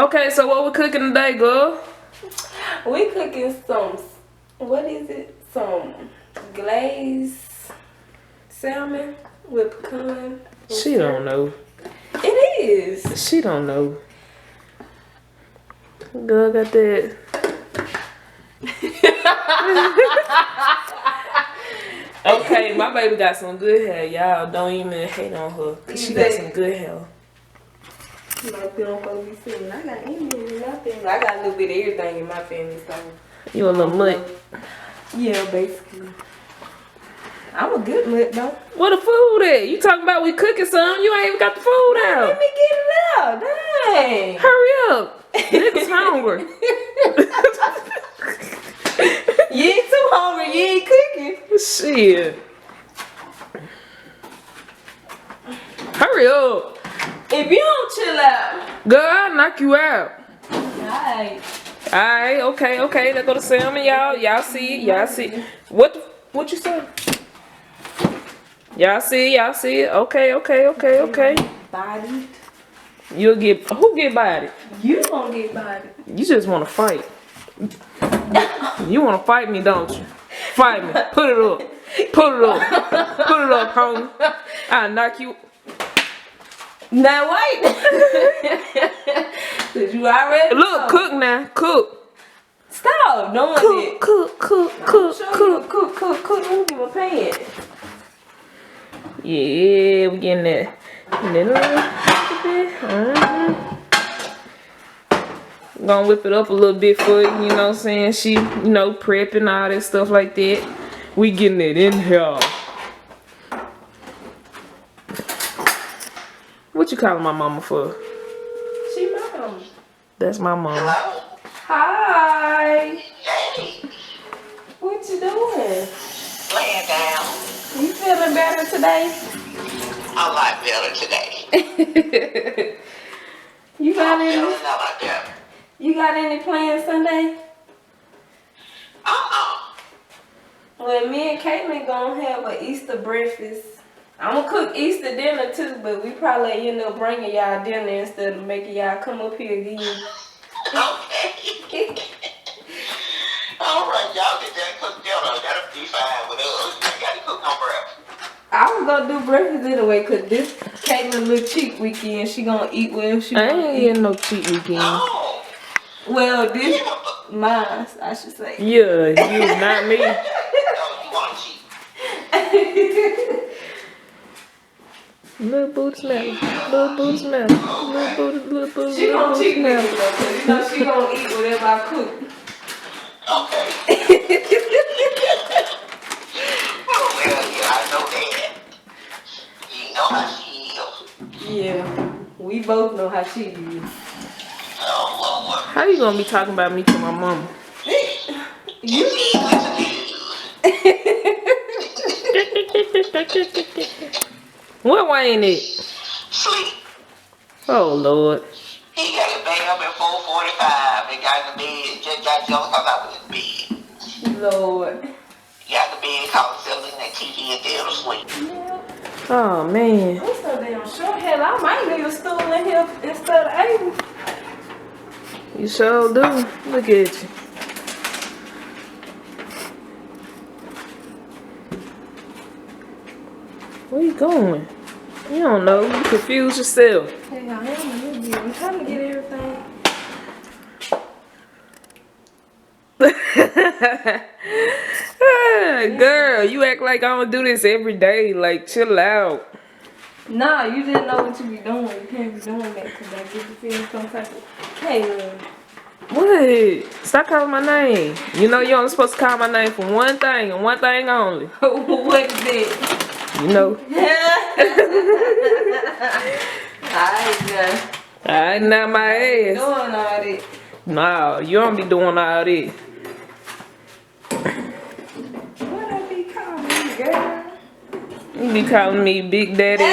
Okay, so what we cooking today, girl? We cooking some, what is it? Some glazed salmon with pecan. She don't know. It is. She don't know. Girl got that. Okay, my baby got some good hair. Y'all don't even hate on her. Cause she got some good hair. Like we don't supposed to be seen. I got Indian in my family. I got a little bit of everything in my family, so. You a little mutt. Yeah, basically. I'm a good mutt though. Where the food at? You talking about we cooking some? You ain't even got the food out. Let me get it out. Dang. Hurry up. Niggas hungry. You ain't too hungry. You ain't cooking. Shit. Hurry up. If you don't chill out. Girl, I'll knock you out. Alright. Alright, okay. Let's go to Salmon, y'all. Y'all see it. Y'all see it. What you say? Y'all see it. Okay. Bodied. Who get bodied? You gonna get bodied. You just want to fight. You want to fight me, don't you? Fight me. Put it up, homie. I'll knock you. Now wait. Cause you already Look, cook now. Cook. Stop doing it. Cook. Cook. Let me get my pan. Yeah, we getting that. Gonna whip it up a little bit for you, you know what I'm saying? She, prepping all that stuff like that. We getting it in here. What you calling my mama for? She my mama. That's my mama. Hello? Hi. Hey, What you doing? laying down. You feeling better today? A lot better today. You got I'm any? feeling a lot better. You got any plans Sunday? Well, me and Caitlin gonna have an Easter breakfast. I'm gonna cook Easter dinner too, but we probably end up bringing y'all dinner instead of making y'all come up here again. Okay. All right, y'all get that cooked dinner. That'll be fine with us. You got to cook no breakfast. I was gonna do breakfast anyway, cause this Caitlin little cheap weekend. She gonna eat whatever she I wanna ain't eat. getting no cheat weekend. Oh. Well, this mine, I should say. Yeah, you, not me. Oh, you want to cheat. Little booty smell. She gonna cheat me though, cause you know she gonna eat whatever I cook. Okay. Oh, well, yeah, I know that. You know how she is. Yeah, we both know how she is. Oh, Lord. How you gonna be talking about me to my mama? You What Wayne it? Sleep. Oh Lord. He got his bed up at 4:45 and got in the bed, just got jumped because I was in the bed. Lord. Got in the bed, called himself in that TV and fell asleep. Yeah. Oh man. I'm so damn short. Hell, I might need a stool in here instead of Amy. You sure do. Look at you. Where you going? You don't know. You confuse yourself. Hey, I am a little bit. I'm trying to get everything. Girl, you act like I don't do this every day. Like, chill out. Nah, you didn't know what you be doing. You can't be doing that because I get the feeling some type of. Hey, What? Stop calling my name. You know you're only supposed to call my name for one thing and one thing only. what is that? You know. Alright, I not my doing ass. all that. Nah, you don't be doing all that. What I be calling you, girl? You be calling me Big Daddy.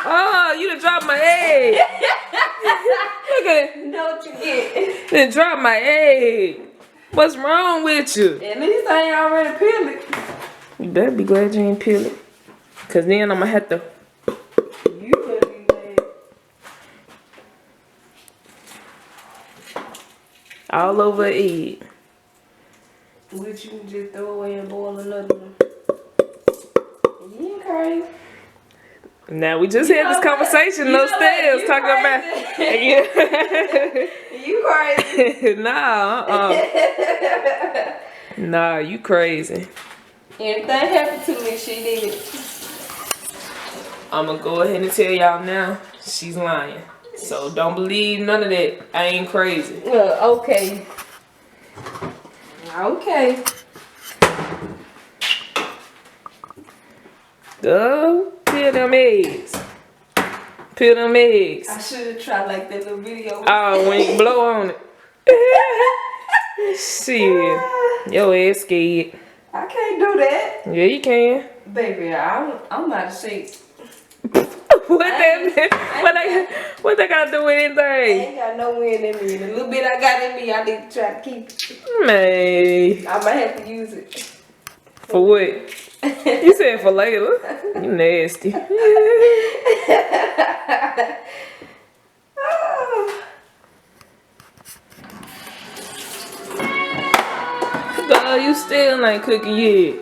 Oh, you done dropped my egg. Look at it. Know what you get. Done dropped my egg. What's wrong with you? At least I ain't already peeled it. You better be glad you ain't peel it. Cause then I'ma have to. You better be glad. All over an egg. Which you can just throw away and boil another one. You ain't crazy. Now we just had this conversation upstairs talking about You crazy. Nah, Nah, you crazy. Anything happened to me, she did it. I'ma go ahead and tell y'all now, she's lying. So don't believe none of that. I ain't crazy. Okay. Okay. Go peel them eggs. Peel them eggs. I should have tried like that little video. Oh, when you blow on it. Shit. Your ass scared. I can't do that. Yeah, you can. Baby, I'm out of shape. What they gotta do with I anything? ain't got no wind in me. The little bit I got in me, I need to try to keep it. Man. I might have to use it. For what? You said for later. You nasty. Girl, you still ain't cooking yet.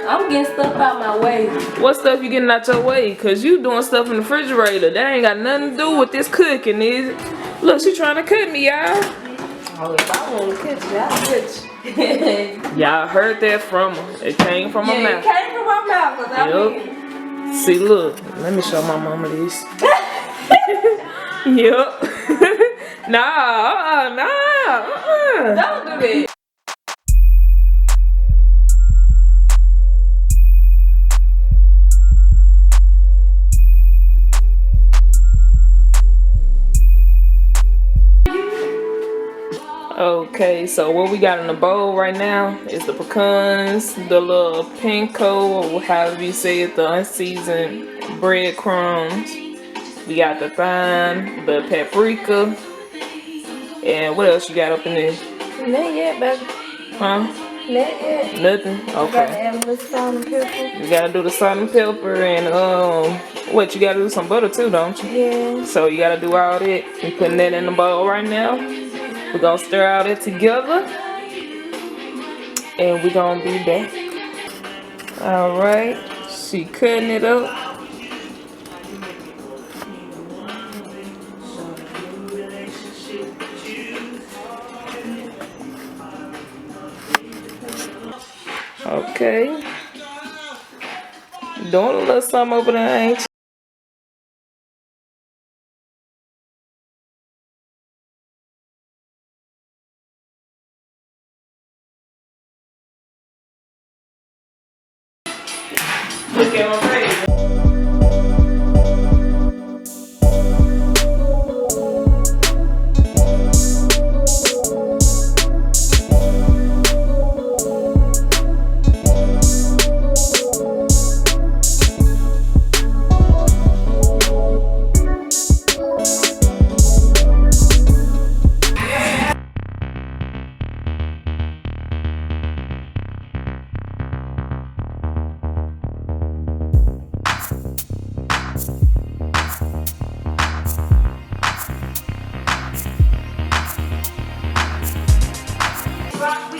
I'm getting stuff out my way. What stuff you getting out your way? Cause you doing stuff in the refrigerator. That ain't got nothing to do with this cooking, is it? Look, she trying to cut me, y'all. Oh, if I want to catch you, I'll catch you. Y'all heard that from her. It came from her mouth. It came from my mouth. Cause I mean, See, look. Let me show my mama this. Yup. Nah. don't do that. Okay, so what we got in the bowl right now is the pecans, the little panko, or however you say it, the unseasoned breadcrumbs. We got the thyme, the paprika, and what else you got up in there? Not yet, baby. Huh? Not yet. Nothing? Gotta Okay. add a little salt and pepper. You gotta do the salt and pepper and what, you gotta do some butter too, don't you? Yeah. So you gotta do all that. We putting that in the bowl right now. We're gonna stir all that together. And we're gonna be back. Alright. She cutting it up. Okay. Doing a little something over there, ain't you? Look at my face.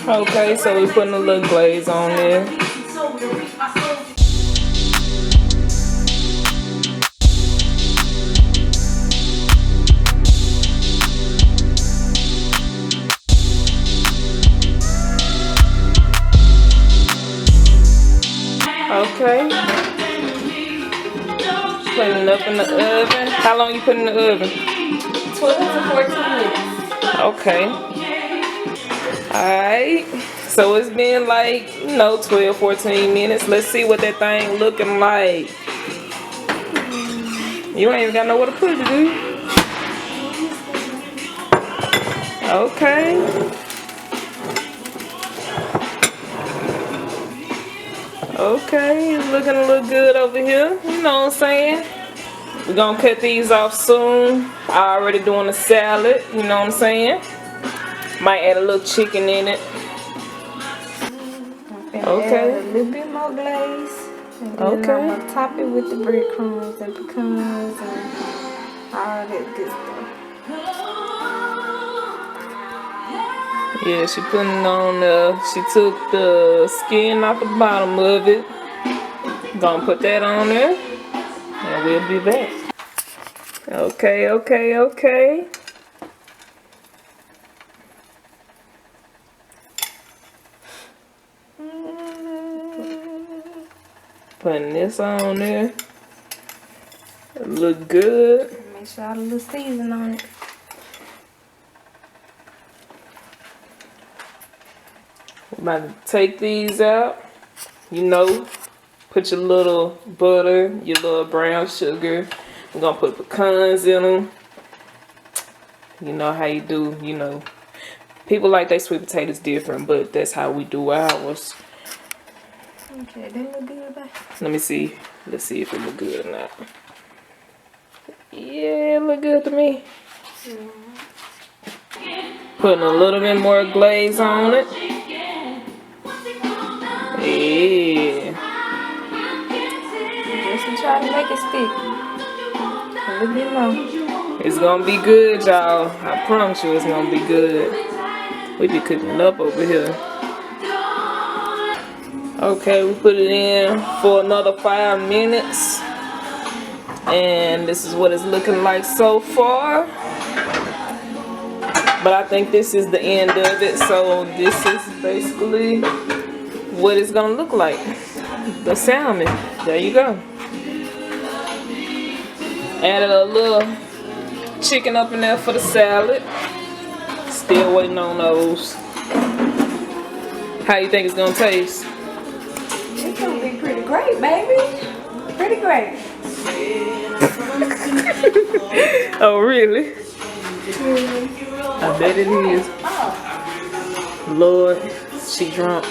Okay, so we're putting a little glaze on there. Okay. Putting it up in the oven. How long you put in the oven? 12 to 14 minutes. Okay. Alright. So it's been like, 12, 14 minutes. Let's see what that thing looking like. You ain't even got nowhere to put it, do you? Okay. Okay, it's looking a little good over here. You know what I'm saying? We're gonna cut these off soon. I already doing a salad, you know what I'm saying? Might add a little chicken in it. Okay. Add a little bit more glaze. And then Okay. I'm gonna top it with the breadcrumbs and pecans and all that good stuff. Yeah, she putting it on the, she took the skin off the bottom of it. Gonna put that on there. And we'll be back. Okay, okay, okay. Putting this on there. It look good. Make sure I have a little season on it. I'm about to take these out. You know, put your little butter, your little brown sugar. I'm gonna put pecans in them. You know how you do, you know. People like their sweet potatoes different, but that's how we do ours. Okay, they look good, babe. Let me see. Let's see if it look good or not. Yeah, it look good to me. Putting a little bit more glaze on it. Yeah. Just try to make it stick. A little bit more. It's gonna be good, y'all. I promise you it's gonna be good. We be cooking it up over here. Okay, we put it in for another 5 minutes. And this is what it's looking like so far. But I think this is the end of it. So this is basically what it's gonna look like. The salmon. There you go. Added a little chicken up in there for the salad. Still waiting on those. How you think it's gonna taste? It's gonna be pretty great, baby. Pretty great. Oh, really? I bet it is. Lord, she drunk.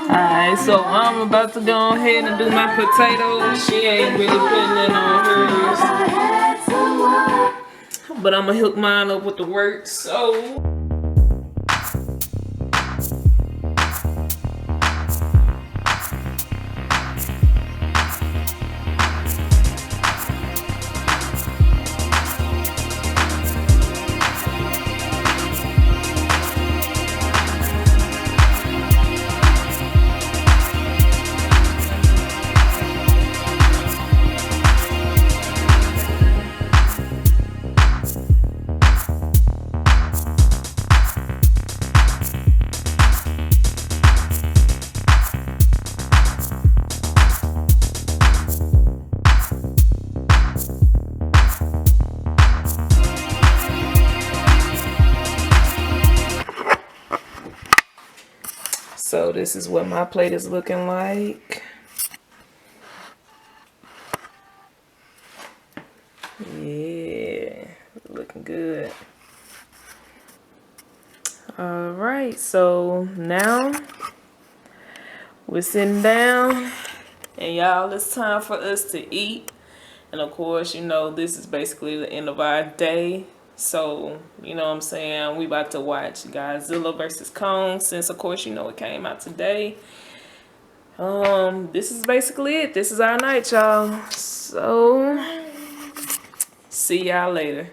Alright, so I'm about to go ahead and do my potatoes. She ain't really putting it on hers. But I'm gonna hook mine up with the work, so. So this is what my plate is looking like. Yeah, looking good. All right, so now we're sitting down, and y'all, it's time for us to eat. And of course, you know, this is basically the end of our day. So, you know what I'm saying, we about to watch Godzilla versus Kong, since of course, you know, it came out today. This is basically it. This is our night, y'all. So, see y'all later.